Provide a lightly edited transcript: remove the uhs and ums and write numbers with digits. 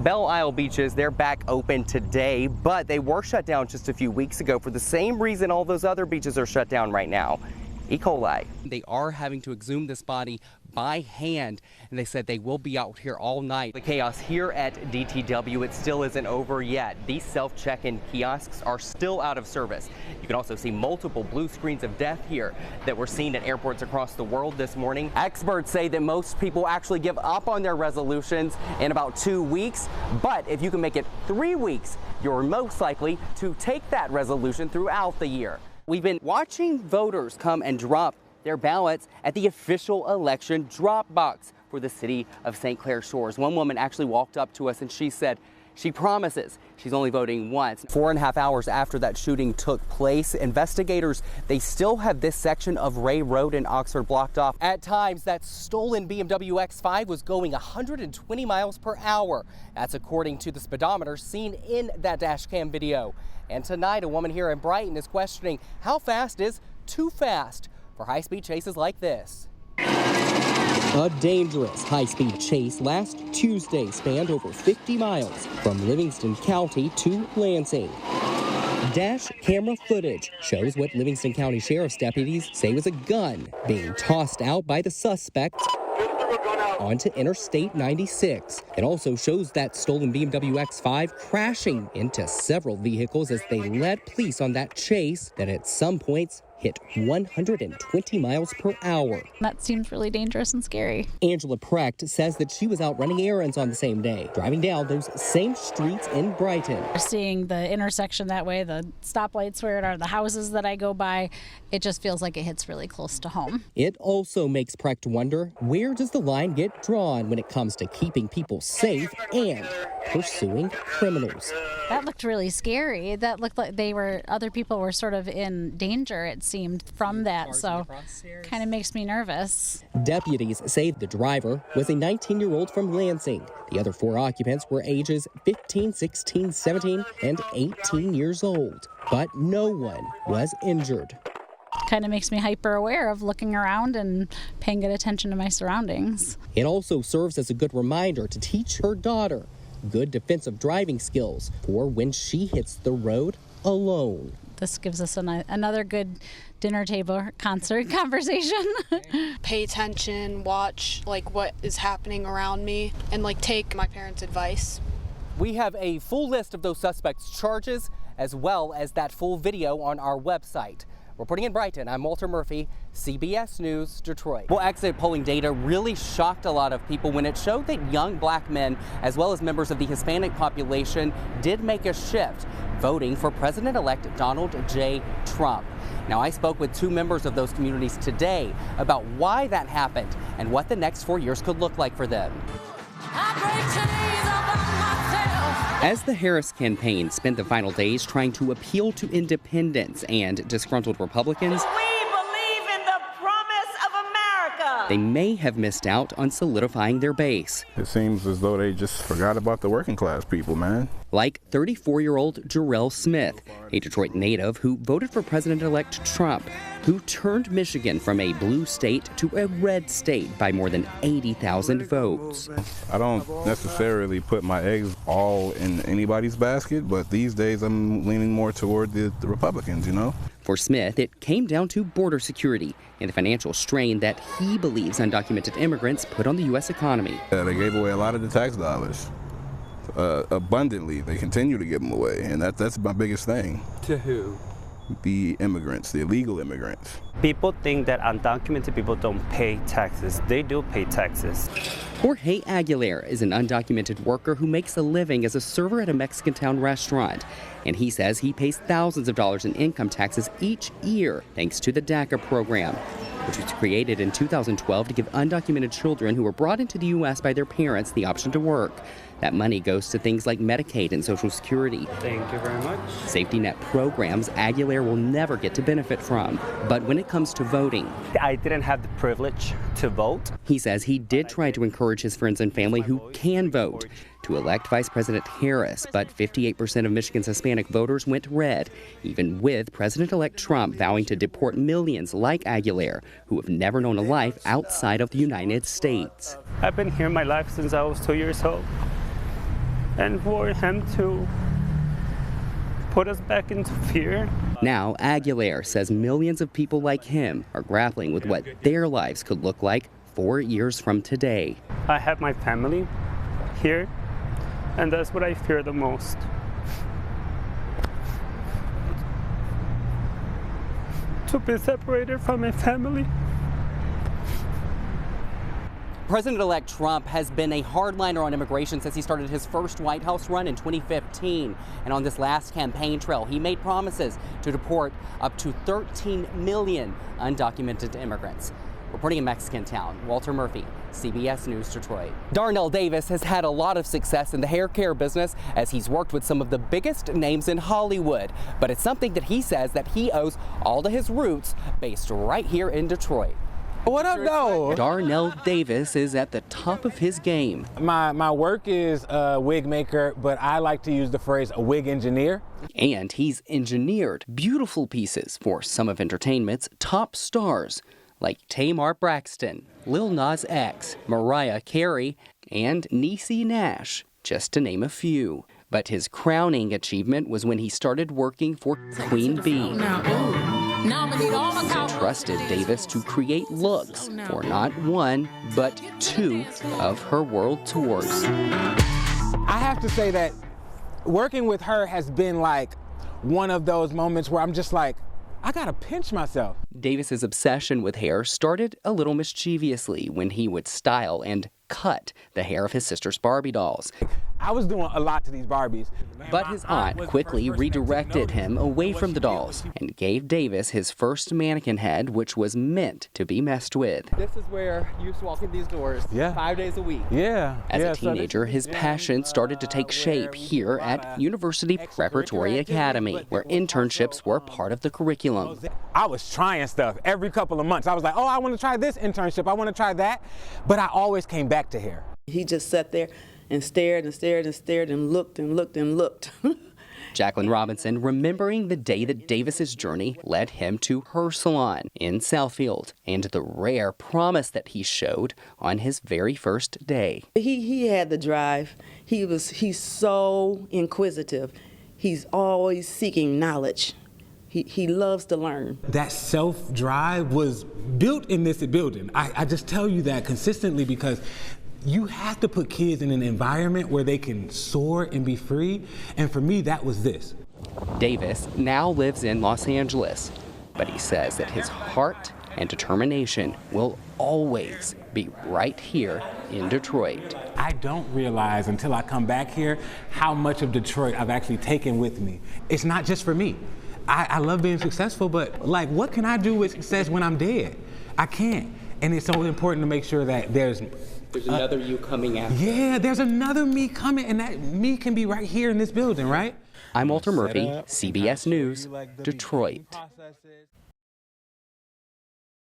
Belle Isle beaches, they're back open today, but they were shut down just a few weeks ago for the same reason all those other beaches are shut down right now. E. coli. They are having to exhume this body by hand, and they said they will be out here all night. The chaos here at DTW, it still isn't over yet. These self-check-in kiosks are still out of service. You can also see multiple blue screens of death here that were seen at airports across the world this morning. Experts say that most people actually give up on their resolutions in about 2 weeks, but if you can make it 3 weeks, you're most likely to take that resolution throughout the year. We've been watching voters come and drop their ballots at the official election drop box for the city of St. Clair Shores. One woman actually walked up to us and she said she promises she's only voting once. 4.5 hours after that shooting took place, investigators, they still have this section of Ray Road in Oxford blocked off. At times, that stolen BMW X5 was going 120 miles per hour. That's according to the speedometer seen in that dash cam video. And tonight, a woman here in Brighton is questioning how fast is too fast for high-speed chases like this. A dangerous high-speed chase last Tuesday spanned over 50 miles from Livingston County to Lansing. Dash camera footage shows what Livingston County Sheriff's deputies say was a gun being tossed out by the suspect onto Interstate 96. It also shows that stolen BMW X5 crashing into several vehicles as they led police on that chase that at some points hit 120 miles per hour. That seems really dangerous and scary. Angela Precht says that she was out running errands on the same day, driving down those same streets in Brighton. Seeing the intersection that way, the stoplights where it are, the houses that I go by, it just feels like it hits really close to home. It also makes Precht wonder, where does the line get drawn when it comes to keeping people safe and pursuing criminals? That looked really scary. That looked like other people were sort of in danger, it seemed, from that, so kind of makes me nervous. Deputies say the driver was a 19-year-old from Lansing. The other 4 occupants were ages 15, 16, 17, and 18 years old, but no one was injured. Kind of makes me hyper aware of looking around and paying good attention to my surroundings. It also serves as a good reminder to teach her daughter good defensive driving skills for when she hits the road alone. This gives us another good dinner table concert conversation. Pay attention, watch what is happening around me, and take my parents' advice. We have a full list of those suspects' charges as well as that full video on our website. Reporting in Brighton, I'm Walter Murphy, CBS News, Detroit. Well, exit polling data really shocked a lot of people when it showed that young black men, as well as members of the Hispanic population, did make a shift, voting for President-elect Donald J. Trump. Now, I spoke with 2 members of those communities today about why that happened and what the next 4 years could look like for them. As the Harris campaign spent the final days trying to appeal to independents and disgruntled Republicans, we believe in the promise of America. They may have missed out on solidifying their base. It seems as though they just forgot about the working class people, man. Like 34-year-old Jarrell Smith, a Detroit native who voted for President-elect Trump, who turned Michigan from a blue state to a red state by more than 80,000 votes. I don't necessarily put my eggs all in anybody's basket, but these days I'm leaning more toward the Republicans, you know? For Smith, it came down to border security and the financial strain that he believes undocumented immigrants put on the U.S. economy. They gave away a lot of the tax dollars. Abundantly. They continue to give them away, and that's my biggest thing. To who? The immigrants, the illegal immigrants. People think that undocumented people don't pay taxes. They do pay taxes. Jorge Aguilar is an undocumented worker who makes a living as a server at a Mexican town restaurant. And he says he pays thousands of dollars in income taxes each year thanks to the DACA program, which was created in 2012 to give undocumented children who were brought into the U.S. by their parents the option to work. That money goes to things like Medicaid and Social Security. Thank you very much. Safety net programs Aguilar will never get to benefit from. But when it comes to voting, I didn't have the privilege to vote. He says he did try to encourage his friends and family who can vote to elect Vice President Harris, but 58% of Michigan's Hispanic voters went red, even with President-elect Trump vowing to deport millions like Aguilar, who have never known a life outside of the United States. I've been here my life since I was 2 years old. And for him to put us back into fear. Now, Aguilar says millions of people like him are grappling with what their lives could look like 4 years from today. I have my family here, and that's what I fear the most. To be separated from my family. President-elect Trump has been a hardliner on immigration since he started his first White House run in 2015. And on this last campaign trail, he made promises to deport up to 13 million undocumented immigrants. Reporting in Mexican Town, Walter Murphy, CBS News, Detroit. Darnell Davis has had a lot of success in the hair care business as he's worked with some of the biggest names in Hollywood. But it's something that he says that he owes all to his roots based right here in Detroit. What up, though? Darnell Davis is at the top of his game. My work is a wig maker, but I like to use the phrase a wig engineer. And he's engineered beautiful pieces for some of entertainment's top stars, like Tamar Braxton, Lil Nas X, Mariah Carey, and Niecy Nash, just to name a few. But his crowning achievement was when he started working for Queen Bee. He trusted Davis to create looks for not one, but 2 of her world tours. I have to say that working with her has been like one of those moments where I'm just like, I gotta pinch myself. Davis's obsession with hair started a little mischievously when he would style and cut the hair of his sister's Barbie dolls. I was doing a lot to these Barbies. But his aunt quickly redirected him away from the dolls and gave Davis his first mannequin head, which was meant to be messed with. This is where you used to walk in these doors 5 days a week. Yeah. As a teenager, his passion started to take shape here at University Preparatory Academy, where internships were part of the curriculum. I was trying stuff every couple of months. I was like, oh, I want to try this internship. I want to try that. But I always came back to hair. He just sat there and stared and stared and stared and looked and looked and looked. Jacqueline Robinson remembering the day that Davis's journey led him to her salon in Southfield and the rare promise that he showed on his very first day. He had the drive. He's so inquisitive. He's always seeking knowledge. He loves to learn. That self-drive was built in this building. I just tell you that consistently because you have to put kids in an environment where they can soar and be free. And for me, that was this. Davis now lives in Los Angeles, but he says that his heart and determination will always be right here in Detroit. I don't realize until I come back here how much of Detroit I've actually taken with me. It's not just for me. I love being successful, but like, what can I do with success when I'm dead? I can't. And it's so important to make sure that there's another you coming after. Yeah, there's another me coming, and that me can be right here in this building, right? I'm Walter Murphy, CBS News, Detroit.